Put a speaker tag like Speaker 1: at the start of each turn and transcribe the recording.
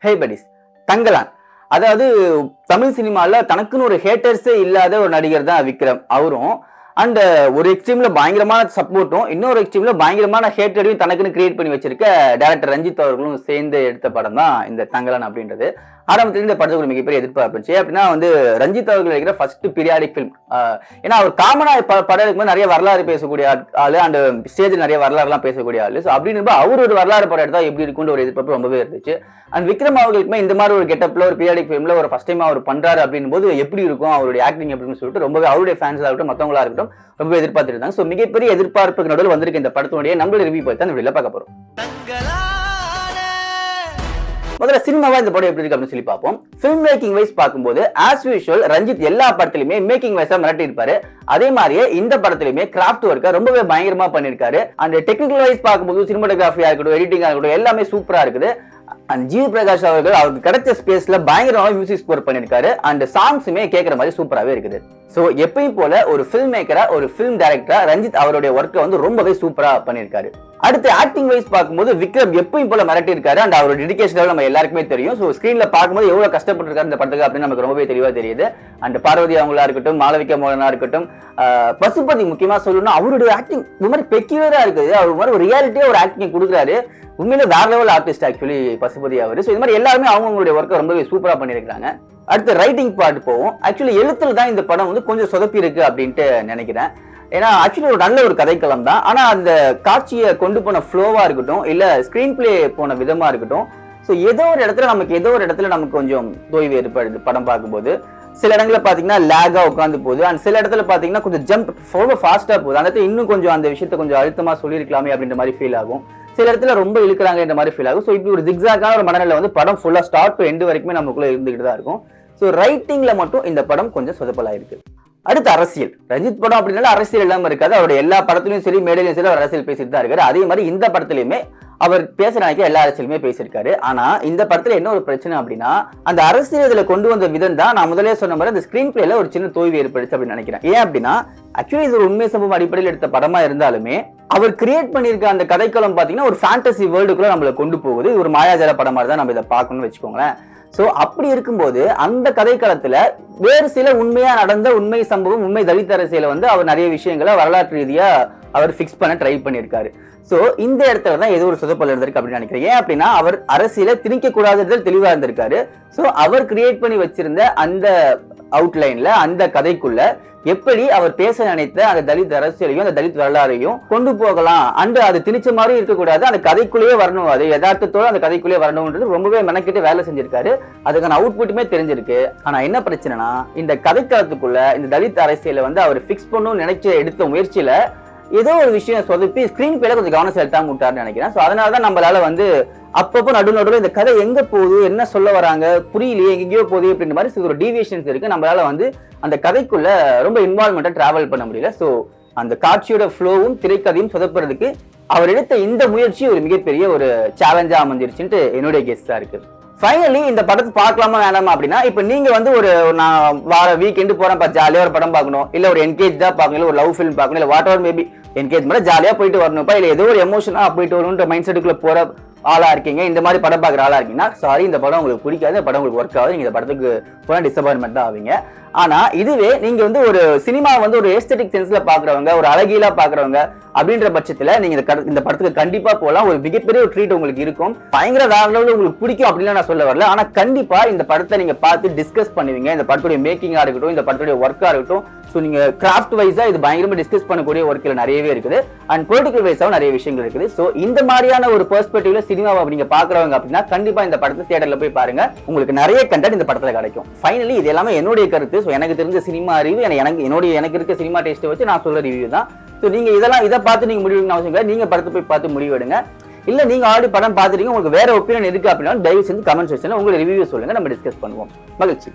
Speaker 1: ஹே buddies, Thangalaan. அதாவது தமிழ் சினிமால தனக்குன்னு ஒரு ஹேட்டர்ஸே இல்லாத ஒரு நடிகர் தான் விக்ரம். அவரும் அண்ட் ஒரு எக்ஸ்ட்ரீம்ல பயங்கரமான சப்போர்ட்டும், இன்னொரு எக்ஸ்ட்ரீம்ல பயங்கரமான ஹேட்டரையும் தனக்குன்னு கிரியேட் பண்ணி வச்சிருக்க டைரக்டர் ரஞ்சித் அவர்களும் சேர்ந்து எடுத்த படம் தான் இந்த தங்கலான் அப்படின்றது. ஆரம்பத்துல இந்த படத்துக்கு ஒரு மிகப்பெரிய எதிர்பார்ப்பு இருந்துச்சு. அப்படின்னா ரஞ்சித் அவர்கள் இருக்கிற ஃபர்ஸ்ட் பீரியாடிக் ஃபிலிம். ஏன்னா அவர் காமனா படம் இருக்கும்போது நிறைய வரலாறு பேசக்கூடிய ஆளு, அண்ட் ஸ்டேஜ் நிறைய வரலாறுலாம் பேசக்கூடிய ஆளு. ஸோ அப்படின்னு அவர் ஒரு வரலாறு படம் எடுத்தா எப்படி இருக்கும்னு ஒரு எதிர்பார்ப்பு ரொம்பவே இருந்துச்சு. அண்ட் விக்ரம் அவர்களுக்குமே இந்த மாதிரி ஒரு கெட்டப்ல ஒரு பீரியாடிக் ஃபிலிம்ல ஒரு ஃபர்ஸ்ட் டைம் அவர் பண்றாரு அப்படின் போது எப்படி இருக்கும் அவருடைய ஆக்டிங் அப்படின்னு சொல்லிட்டு ரொம்பவே அவருடைய ஃபேன்ஸ் ஆகட்டும் மற்றவங்களா இருக்கட்டும் ரொம்ப எதிர்பார்த்துட்டு இருந்தாங்க. ஸோ மிகப்பெரிய எதிர்பார்ப்புக்கு நடுவில் வந்திருக்கு இந்த படத்தினுடைய நம்மளோட ரிவ்யூ பார்த்து அந்த வீடியோல பார்க்க போறோம். முதல்ல சினிமாவா இந்த படம் எப்படி இருக்கு அப்படின்னு சொல்லி பார்ப்போம். ஃபில்ம் மேக்கிங் வைஸ் பார்க்கும்போது ஆஸ் யூஷுவல் ரஞ்சித் எல்லா படத்திலுமே மேக்கிங் வைஸா மிரட்டி இருப்பாரு. அதே மாதிரியே இந்த படத்திலுமே கிராஃப்ட் ஒர்க்கை ரொம்பவே பயங்கரமா பண்ணிருக்காரு. அந்த டெக்னிக்கல் வைஸ் பார்க்கும்போது சினிமாட்டோகிராஃபியா இருக்கட்டும், எடிட்டிங்கா இருக்கட்டும், எல்லாமே சூப்பரா இருக்குது. அண்ட் ஜி பிரகாஷ் அவர்கள் அவருக்கு கிடைச்ச ஸ்பேஸ்ல பயங்கரமா மியூசிக் ஸ்கோர் பண்ணிருக்காரு. அண்ட் சாங்ஸுமே கேட்கற மாதிரி சூப்பராகவே இருக்குது. ஸோ எப்பயும் போல ஒரு ஃபில்ம் மேக்கரா, ஒரு ஃபில்ம் டைரக்டரா ரஞ்சித் அவருடைய ஒர்க்கை ரொம்பவே சூப்பரா பண்ணிருக்காரு. அடுத்து ஆக்டிங் வைஸ் பார்க்கும்போது விக்ரம் எப்பயும் போல மிரட்டி இருக்காரு. அண்ட் அவரோட டெடிகேஷன் நம்ம எல்லாருக்குமே தெரியும். ஸோ ஸ்கிரீன்ல பார்க்கும்போது எவ்வளவு கஷ்டப்பட்டு இருக்காரு இந்த படத்துக்கு அப்படின்னு நமக்கு ரொம்பவே தெளிவா தெரியுது. அண்ட் பார்வதி அவங்களா இருக்கட்டும், மாளவிகா மோகனா இருக்கட்டும், பசுபதி முக்கியமா சொல்லணும்னா அவருடைய ஆக்டிங் இந்த மாதிரி பெக்யூலரா இருக்குது. அவர் மாதிரி ஒரு ரியாலிட்டியா ஒரு ஆக்டிங் கொடுக்குறாரு. உண்மையில வேற லெவல் ஆர்டிஸ்ட் ஆக்சுவலி பசுபதி அவரு. ஸோ இது மாதிரி எல்லாருமே அவங்களுடைய ஒர்க்கை ரொம்பவே சூப்பரா பண்ணிருக்காங்க. அடுத்து ரைட்டிங் பார்ட் போவோம். ஆக்சுவலி எழுத்துல தான் இந்த படம் கொஞ்சம் சொதப்பி இருக்கு அப்படின்ட்டு நினைக்கிறேன். ஏன்னா ஆக்சுவலி ஒரு நல்ல ஒரு கதைக்களம் தான். ஆனா அந்த காட்சியை கொண்டு போன ஃப்ளோவா இருக்கட்டும், இல்ல ஸ்கிரீன் பிளே போன விதமா இருக்கட்டும், ஸோ ஏதோ ஒரு இடத்துல நமக்கு கொஞ்சம் தோய்வு ஏற்படுது படம் பார்க்கும்போது. சில இடங்களில் பார்த்தீங்கன்னா லேகா உட்காந்து போகுது. அண்ட் சில இடத்துல பார்த்தீங்கன்னா கொஞ்சம் ஜம்ப் ரொம்ப ஃபாஸ்டா போகுது. அந்த இடத்துல இன்னும் கொஞ்சம் அந்த விஷயத்த கொஞ்சம் அழுத்தமா சொல்லியிருக்கலாமே அப்படின்ற மாதிரி ஃபீல் ஆகும். சில இடத்துல ரொம்ப இழுக்கிறாங்க இந்த மாதிரி ஃபீல் ஆகும். ஸோ இப்படி ஒரு ஜிக்ஸாக்கான ஒரு மனநிலை படம் ஃபுல்லா ஸ்டார்ட் டு எண்டு வரைக்குமே நமக்குள்ள இருந்துகிட்டு தான் இருக்கும். ஸோ ரைட்டிங்ல மட்டும் இந்த படம் கொஞ்சம் சொதப்பலா இருக்கு. அடுத்து அரசியல். ரஞ்சித் படம் அப்படின்னால அரசியல் இல்லாம இருக்காது. அவருடைய எல்லா படத்திலையும் சரி, மேடையிலும் சரி அவர் அரசியல் பேசிட்டு தான் இருக்காரு. அதே மாதிரி இந்த படத்திலுமே அவர் பேச நினைக்கிற எல்லா அரசியலுமே பேசியிருக்காரு. ஆனா இந்த படத்துல என்ன ஒரு பிரச்சனை அப்படின்னா, அந்த அரசியல் இதுல கொண்டு வந்த விதம் தான் நான் முதலே சொன்ன மாதிரி அந்த ஸ்கிரீன் பிளேல ஒரு சின்ன தோய்வு ஏற்படுச்சு அப்படின்னு நினைக்கிறேன். ஏன் அப்படின்னா ஆக்சுவலி இது ஒரு உண்மை சம்பவம் அடிப்படையில் எடுத்த படமா இருந்தாலுமே அவர் கிரியேட் பண்ணியிருக்க அந்த கதைக்களம் பாத்தீங்கன்னா ஒரு ஃபேண்டசி வேர்ல்டுக்குள்ள நம்மளை கொண்டு போகுது. ஒரு மாயாஜால படம் மாதிரி தான் நம்ம இதை பார்க்கணும்னு வச்சுக்கோங்களேன். சோ அப்படி இருக்கும்போது அந்த கதைக்களத்துல வேறு சில உண்மையா நடந்த உண்மை சம்பவம், உண்மை தலித் அரசியல அவர் நிறைய விஷயங்களை வரலாற்று ரீதியா அவர் பிக்ஸ் பண்ண ட்ரை பண்ணியிருக்காரு. சோ இந்த இடத்துல தான் ஏதோ ஒரு சொதப்பல் இருந்திருக்கு அப்படின்னு நினைக்கிறேன். ஏன் அப்படின்னா அவர் அரசியல திணிக்க கூடாதுன்றது தெளிவா இருந்திருக்காரு. சோ அவர் கிரியேட் பண்ணி வச்சிருந்த அந்த அவுட்லைன்ல அந்த கதைக்குள்ள எப்படி அவர் பேச நினைத்த அந்த தலித் அரசியலையும் அந்த தலித் வரலாறையும் கொண்டு போகலாம், அண்டு அது திணிச்ச மாதிரி இருக்கக்கூடாது, அந்த கதைக்குள்ளேயே வரணும், அது யதார்த்தத்தோட அந்த கதைக்குள்ளேயே வரணும்ன்றது ரொம்பவே மெனக்கிட்டு வேலை செஞ்சிருக்காரு. அதுக்கான அவுட்புட்டுமே தெரிஞ்சிருக்கு. ஆனா என்ன பிரச்சனைனா இந்த கதைக்களத்துக்குள்ள இந்த தலித் அரசியலை அவர் பிக்ஸ் பண்ணணும்னு நினைச்ச எடுத்த முயற்சியில ஏதோ ஒரு விஷயம் சொதப்பி ஸ்கிரீன் பிளேல கொஞ்சம் கவனம் செலுத்தாம விட்டாருன்னு நினைக்கிறேன். ஸோ அதனாலதான் நம்மளால அப்பப்போ நடுநடுவில் இந்த கதை எங்க போகுது, என்ன சொல்ல வராங்க, புரியலையே, எங்கேயோ போகுது அப்படின்ற மாதிரி ஒரு டீவியேஷன்ஸ் இருக்கு. நம்மளால அந்த கதைக்குள்ள ரொம்ப இன்வால்வ்மெண்ட்டா டிராவல் பண்ண முடியல. ஸோ அந்த காட்சியோட ஃப்ளோவும் திரைக்கதையும் சொதப்புறதுக்கு அவர் எடுத்த இந்த முயற்சி ஒரு மிகப்பெரிய ஒரு சேலஞ்சா அமைஞ்சிருச்சுன்ட்டு என்னுடைய கெஸ் தான் இருக்கு. ஃபைனலி இந்த படத்தை பார்க்கலாமா வேணாமா அப்படின்னா, இப்ப நீங்க நான் வார வீக்கெண்டு போறேன், ஜாலியா ஒரு படம் பார்க்கணும், இல்ல ஒரு என்கேஜ் தான் பார்க்கணும், இல்ல ஒரு லவ் ஃபிலிம் பார்க்கணும், இல்ல வாட் எவர் மேபி என்கேஜ்மெண்ட் ஜாலியா போயிட்டு வரணும்ப்பா, இல்ல ஏதோ ஒரு எமோஷனா போயிட்டு வரணும்ன்ற மைண்ட் செட்டுக்குள்ள போற ஆளா இருக்கீங்க, இந்த மாதிரி படம் பார்க்குற ஆளா இருக்கீங்கன்னா சாரி, இந்த படம் உங்களுக்கு பிடிக்காது, இந்த படம் உங்களுக்கு ஒர்க் ஆகுது, நீங்க இந்த படத்துக்கு போனா டிசப்பாயின்மெண்ட் தான் ஆவீங்க. ஆனா இதுவே நீங்க ஒரு சினிமா ஒரு ஏஸ்தெட்டிக் சென்ஸ்ல பாக்குறவங்க, ஒரு அழகியலா பாக்குறவங்க அப்படின்ற பட்சத்துல நீங்க இந்த படத்துக்கு கண்டிப்பா போலாம். ஒரு மிகப்பெரிய ஒரு ட்ரீட் உங்களுக்கு இருக்கும். பயங்கர வேற லெவல்ல உங்களுக்கு பிடிக்கும் அப்படின்னு நான் சொல்ல வரல. ஆனா கண்டிப்பா இந்த படத்தை நீங்க பார்த்து டிஸ்கஸ் பண்ணுவீங்க. இந்த படத்துடைய மேக்கிங்கா இருக்கட்டும், இந்த படத்துடைய ஒர்க்கா இருக்கட்டும், ஸோ நீங்க கிராஃப்ட் வைஸா இது பயங்கரமா டிஸ்கஸ் பண்ணக்கூடிய ஒர்க்கில் நிறையவே இருக்குது. அண்ட் பொலிட்டிக்கல் வைஸாவும் நிறைய விஷயங்கள் இருக்குது. ஸோ இந்த மாதிரியான ஒரு பெர்ஸ்பெக்டிவ்ல சினிமாவை நீங்க பாக்குறவங்க அப்படின்னா கண்டிப்பா இந்த படத்தை தியேட்டர்ல போய் பாருங்க. உங்களுக்கு நிறைய கண்டென்ட் இந்த படத்துல கிடைக்கும். ஃபைனலி இது எல்லாமே என்னுடைய கருத்து. ஸோ எனக்கு தெரிஞ்ச சினிமா அறிவு, எனக்கு இருக்க சினிமா டேஸ்ட்டை வச்சு நான் சொல்ற ரிவ்யூ தான். ஸோ நீங்க இதை பார்த்து நீங்க முடிவு அவசியம் கிடையாது. நீங்க படத்தை போய் பார்த்து முடிவெடுங்க. இல்ல நீங்க ஆல்ரெடி படம் பார்த்துட்டீங்க, உங்களுக்கு வேற ஒப்பீனியன் இருக்கு அப்படின்னா தயவு செஞ்சு கமெண்ட் செக்ஷன்ல உங்களோட ரிவ்யூ சொல்லுங்க, நம்ம டிஸ்கஸ் பண்ணுவோம். மகிழ்ச்சி.